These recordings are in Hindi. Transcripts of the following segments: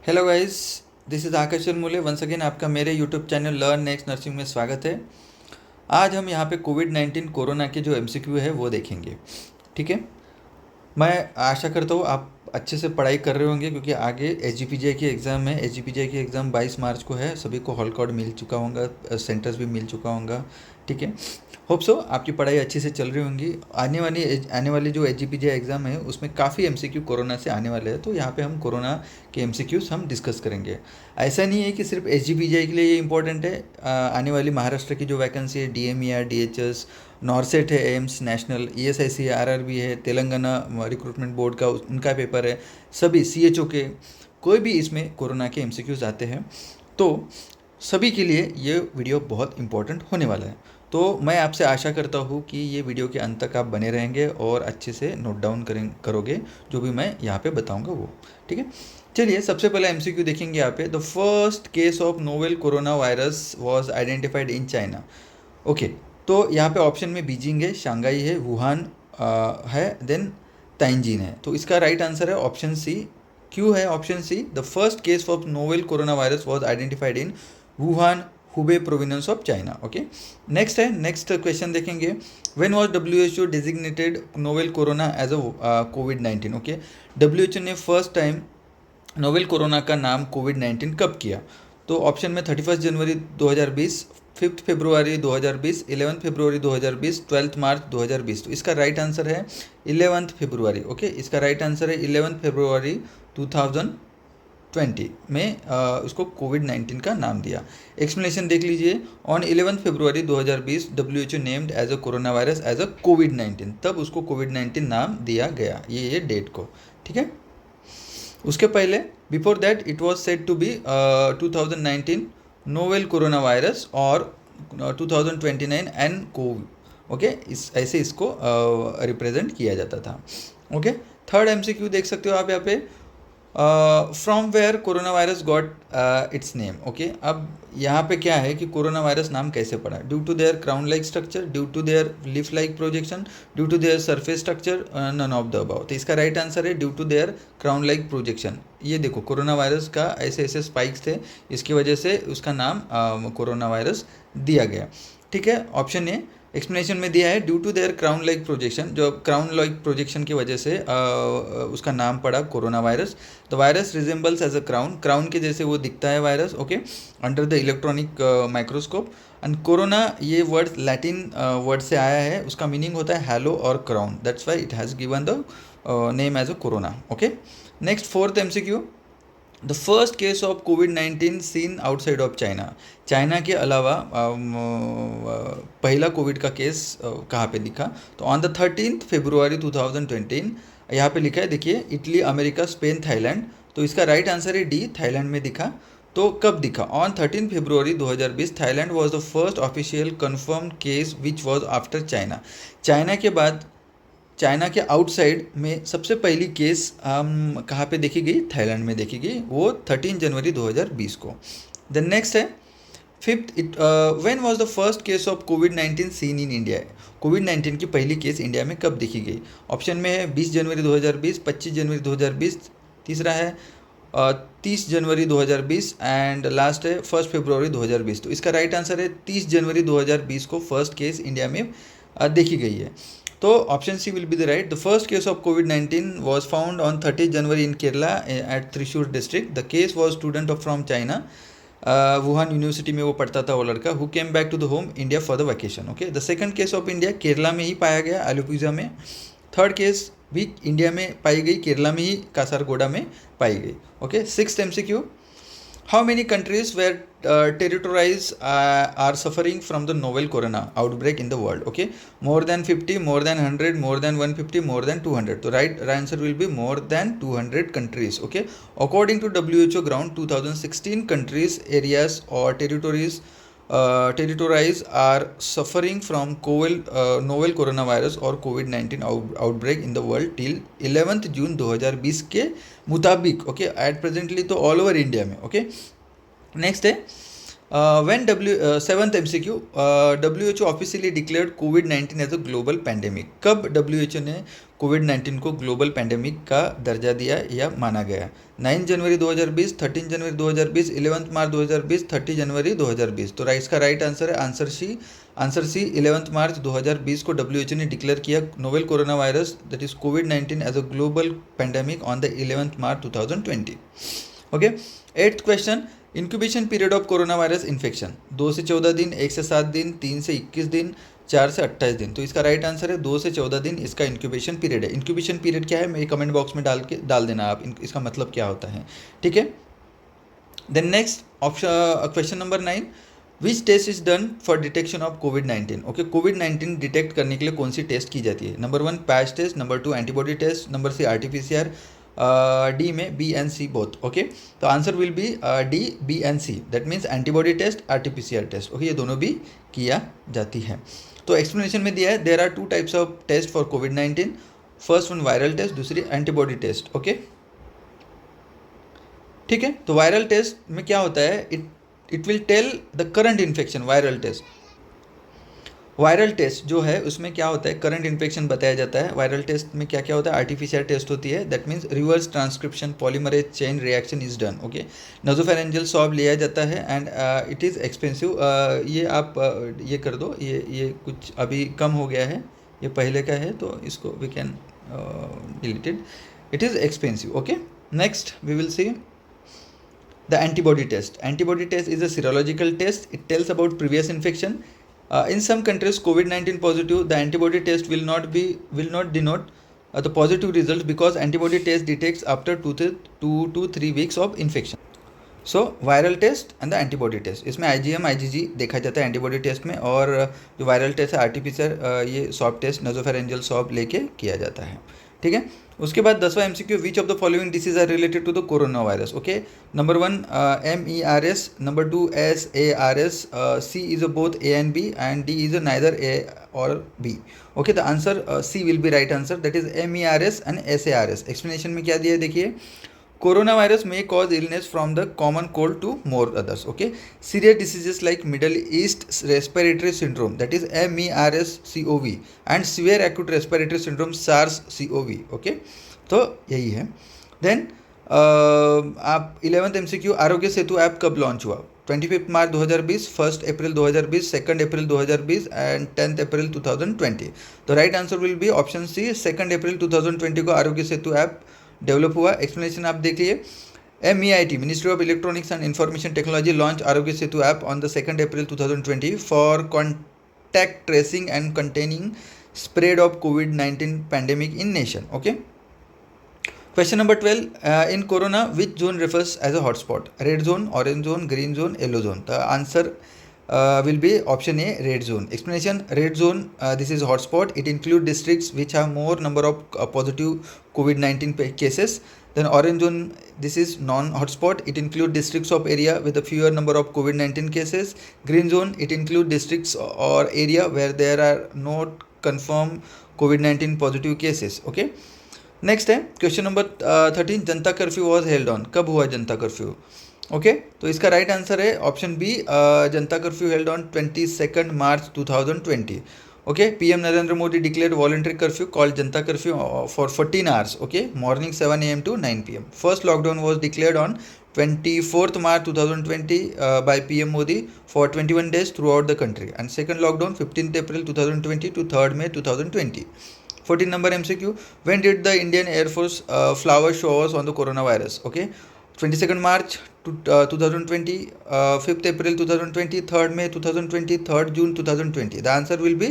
Hello guys, this is Akash Chalmule. Once again आपका मेरे YouTube channel Learn Next Nursing में स्वागत है। आज हम यहाँ पे कोविड-19 कोरोना के जो एमसीक्यू है वो देखेंगे। ठीक है। मैं आशा करता हूँ आप अच्छे से पढ़ाई कर रहे होंगे, क्योंकि आगे एसजीपीजीआई की एग्ज़ाम है। एसजीपीजीआई की एग्ज़ाम 22 मार्च को है। सभी को हॉल कार्ड मिल चुका होगा, सेंटर्स भी मिल चुका होगा। ठीक है। होप सो आपकी पढ़ाई अच्छे से चल रही होंगी। आने वाली जो एसजीपीजीआई एग्ज़ाम है उसमें काफ़ी एमसीक्यू कोरोना से आने वाले हैं, तो यहाँ पे हम कोरोना के एमसीक्यूज हम डिस्कस करेंगे। ऐसा नहीं है कि सिर्फ एसजीपीजीआई के लिए ये इंपॉर्टेंट है। आने वाली महाराष्ट्र की जो वैकेंसी है, डीएमईआर, डीएचएस, नॉर्सेट है, एम्स नेशनल, ईएसआईसी है, आरआरबी है, तेलंगाना रिक्रूटमेंट बोर्ड का उनका पेपर है, सभी सीएचओ के कोई भी इसमें कोरोना के एमसीक्यूज आते हैं, तो सभी के लिए ये वीडियो बहुत इंपॉर्टेंट होने वाला है। तो मैं आपसे आशा करता हूँ कि ये वीडियो के अंत तक आप बने रहेंगे और अच्छे से नोट डाउन करोगे जो भी मैं यहाँ पे बताऊँगा वो। ठीक है। चलिए, सबसे पहले एमसीक्यू देखेंगे यहाँ पे। The first case of novel corona virus was identified in China. Okay, तो यहाँ पे ऑप्शन में बीजिंग है, शंघाई है, वुहान है, देन ताइंजीन है। तो इसका राइट आंसर है ऑप्शन सी। क्यों है option C? The first case of novel corona virus was identified in Wuhan, Hubei province of China. Okay, next है, नेक्स्ट क्वेश्चन देखेंगे। When was W designated novel corona as a कोविड-19? ओके, डब्ल्यू ने फर्स्ट टाइम नोवेल कोरोना का नाम कोविड-19 कब किया? तो ऑप्शन में 31 जनवरी 2020, 5 फरवरी 2020, 11 फरवरी 2020, 12 मार्च 2020। तो इसका राइट आंसर है 11 फरवरी। ओके, इसका राइट आंसर है 11 फरवरी 2020 में उसको कोविड-19 का नाम दिया। एक्सप्लेनेशन देख लीजिए। On 11 February 2020 W named as a corona virus as a कोविड-19, तब उसको कोविड-19 नाम दिया गया, ये डेट को। ठीक है। उसके पहले before that it was said to be 2019 novel corona virus और 2029 एन कोव। ओके, इस ऐसे इसको रिप्रेजेंट किया जाता था। ओके, थर्ड एमसीक्यू देख सकते हो आप यहाँ पे। From where corona virus got its name. Okay, अब यहाँ पे क्या है कि कोरोना वायरस नाम कैसे पड़ा? Due to their crown like structure, due to their leaf like projection, due to their surface structure, none of the above. तो इसका राइट आंसर है due to their crown like projection. ये देखो, कोरोना वायरस का ऐसे ऐसे स्पाइक्स थे, इसकी वजह से उसका नाम कोरोना वायरस दिया गया। ठीक है। ऑप्शन ए एक्सप्लेनेशन में दिया है due to their crown like projection, जो क्राउन लाइक प्रोजेक्शन की वजह से उसका नाम पड़ा corona virus. The virus resembles as a crown, crown के जैसे वो दिखता है virus. Okay, under the electronic microscope. And corona ये वर्ड लैटिन वर्ड से आया है, उसका मीनिंग होता है हैलो और crown, that's why it has given the name as a corona. Okay, next fourth MCQ. The first case of कोविड-19 seen outside of China. China के अलावा पहला कोविड का केस कहाँ पे दिखा? तो ऑन द 13 फरवरी 2020 यहाँ पे लिखा है, देखिए, इटली, अमेरिका, स्पेन, थाईलैंड। तो इसका राइट आंसर है डी, थाईलैंड में दिखा। तो कब दिखा? On 13 February 2020 Thailand was the first official confirmed case which was after China. China के बाद, चाइना के आउटसाइड में सबसे पहली केस हम कहाँ पे देखी गई? थाईलैंड में देखी गई, वो 13 जनवरी 2020 को। देन नेक्स्ट है fifth. When was the first case of कोविड-19 सीन इन इंडिया? कोविड-19 की पहली केस इंडिया में कब देखी गई? ऑप्शन में है 20 जनवरी 2020, 25 जनवरी 2020, तीसरा है 30 जनवरी 2020 एंड लास्ट है 1 फरवरी 2020। तो इसका राइट आंसर है 30 जनवरी 2020 को फर्स्ट केस इंडिया में देखी गई है। तो option C will be the right. The first case of कोविड-19 was found on 30 January in Kerala at Thrissur district. The case was student of from China, Wuhan university में वो पढ़ता था वो लड़का, who came back to the home India for the vacation. Okay, the second case of India Kerala में ही पाया गया, आलुपुजा में। थर्ड केस भी इंडिया में पाई गई, केरला में ही, कासारगोडा में पाई गई। Okay, sixth MCQ. How many countries were territories are suffering from the novel corona outbreak in the world? Okay, more than 50, more than 100, more than 150, more than 200. So right answer will be more than 200 countries. Okay, according to WHO ground 2016 countries, areas or territories are suffering from novel coronavirus और कोविड-19 outbreak in the world till 11 June 2020 के मुताबिक। ओके, एट प्रेजेंटली तो ऑल ओवर इंडिया में। ओके, नेक्स्ट है seventh MCQ, WHO officially declared कोविड-19 एज अ ग्लोबल पैंडेमिक. कब WHO ने कोविड-19 को ग्लोबल पैंडेमिक का दर्जा दिया या माना गया? 9 जनवरी 2020, 13 जनवरी 2020, 11 मार्च 2020, 30 जनवरी 2020. तो इसका राइट आंसर है आंसर सी 11 मार्च 2020 को WHO ने डिक्लेयर किया novel corona virus that is कोविड-19 as a global pandemic on the 11 March 2020. Okay. 8th question, incubation period of corona virus infection. 2 से 14 दिन, 1 से 7 दिन, 3 से 21 दिन, 4 से 28 दिन. तो इसका राइट आंसर है 2 से 14 दिन इसका इंक्यूबेशन पीरियड है. इंक्यूबेशन पीरियड क्या है मेरे कमेंट बॉक्स में डाल देना आप, इसका मतलब क्या होता है. ठीक है. Then next option, question number 9, which test is done for detection of कोविड-19. ओके, कोविड-19 डिटेक्ट करने के लिए कौन सी टेस्ट की जाती है? Number 1 patch test, number 2 antibody test, number 3 RT-PCR, D में B and C both. Okay, तो answer will be D, B and C. That means antibody test, RT-PCR test. Okay, ये दोनों भी किया जाती है. तो एक्सप्लेनेशन में दिया है there are 2 types of test for कोविड-19. फर्स्ट वन वायरल टेस्ट, दूसरी एंटीबॉडी टेस्ट. ओके, ठीक है. तो वायरल टेस्ट में क्या होता है, it will tell the current infection. Viral test जो है उसमें क्या होता है, करंट इन्फेक्शन बताया जाता है. वायरल टेस्ट में क्या क्या होता है, RT-PCR टेस्ट होती है. That means reverse transcription polymerase chain reaction is done. Okay, nasopharyngeal swab लिया जाता है एंड इट इज़ एक्सपेंसिव. ये आप ये कर दो, ये कुछ अभी कम हो गया है, ये पहले का है तो इसको we can deleted. It is expensive. Okay, next we will see the antibody test. Antibody test is a serological test. It tells about previous infection. In some countries COVID-19 positive, the antibody test will not denote the positive results because antibody test detects after 2 to 3 weeks of infection. So viral test and the antibody test, इसमें IgM IgG देखा जाता है एंटीबॉडी टेस्ट में, और जो वायरल टेस्ट है RT-PCR ये स्वैब टेस्ट नासोफैरिंजियल स्वैब लेके किया जाता है. ठीक है. उसके बाद 10वां MCQ, which of the following disease are related to the corona virus. Okay, number 1 MERS, number 2 SARS, C is a both A and B and D is a neither A or B. Okay, the answer C will be right answer, that is MERS and SARS. Explanation में क्या दिया है देखिए, corona virus may cause illness from the common cold to more others. Okay, serious diseases like Middle East respiratory syndrome, that is MERS-CoV, and severe acute respiratory syndrome SARS-CoV. Okay, तो यही है. देन आप 11th MCQ, आरोग्य सेतु ऐप कब लॉन्च हुआ? 25 मार्च 2020, 1 अप्रैल 2020, 2 अप्रैल 2020 एंड 10 अप्रैल 2020. तो right answer will be option C, 2 अप्रैल 2020 को आरोग्य सेतु ऐप डेवलप हुआ. एक्सप्लेनेशन आप देखिए, MEIT ministry of electronics and information technology launch Aarogya Setu app on the 2 April 2020 for contact tracing and containing spread of कोविड-19 pandemic in nation. Okay, question number 12, in corona which zone refers as a hotspot? Red zone, orange zone, green zone, yellow zone. The answer will be option A, red zone. Explanation, red zone, this is hotspot. It includes districts which have more number of positive COVID-19 cases. Then orange zone, this is non-hotspot. It includes districts of area with a fewer number of COVID-19 cases. Green zone, it includes districts or area where there are not confirmed COVID-19 positive cases. Okay, next है question number 13, Janata curfew was held on. कब हुआ जनता कर्फ्यू? ओके, तो इसका राइट आंसर है option B, Janata curfew held on 22 March 2020. Okay, PM Narendra Modi declared voluntary curfew called Janata curfew for 14 hours. Okay, morning 7 AM to 9 PM. First lockdown was declared on 24 March 2020 by PM Modi for 21 days throughout the country, and second lockdown 15th April 2020 to 3rd May 2020. 14 number MCQ, when did the Indian Air Force flower shows on the coronavirus? Okay, 22nd March 2020, 5th April 2020, 3rd May 2020, 3rd June 2020. The answer will be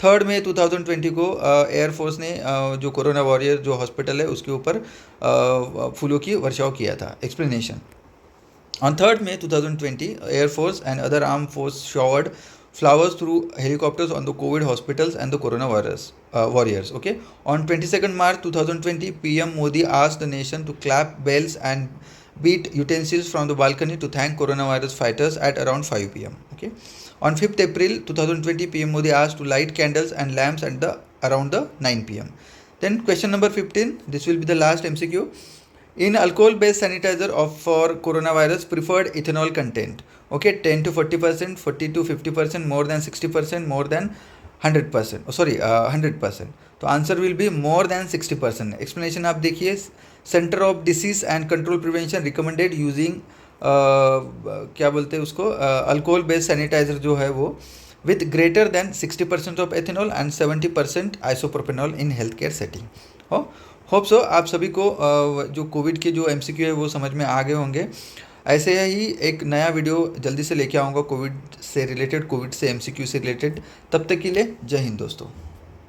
3rd May 2020 को एयरफोर्स ने जो कोरोना वॉरियर जो हॉस्पिटल है उसके ऊपर फूलों की वर्षाव किया था. Explanation, on 3rd May 2020, Air Force and other armed force showered flowers through helicopters on the COVID hospitals and the coronavirus warriors. Okay, on 22nd March 2020, PM Modi asked the nation to clap bells and beat utensils from the balcony to thank coronavirus fighters at around 5 PM. Okay, on 5th April 2020, PM Modi asked to light candles and lamps at around the 9 PM. Then question number 15, this will be the last MCQ. In alcohol based sanitizer for coronavirus, preferred ethanol content. Okay, 10 to 40%, 40 to 50%, more than 60%, more than 100%, sorry 100%। तो answer will be more than 60%। Explanation आप देखिए, centre of disease and control prevention recommended using क्या बोलते हैं उसको, अल्कोहल बेस्ड सैनिटाइजर जो है वो with greater than 60% of ethanol and 70% isopropanol in health care setting. हो होप सो आप सभी को जो कोविड के जो एमसीक्यू है वो समझ में आ गए होंगे। ऐसे ही एक नया वीडियो जल्दी से लेके आऊँगा कोविड से रिलेटेड, कोविड से एमसीक्यू से रिलेटेड। तब तक के लिए जय हिंद दोस्तों।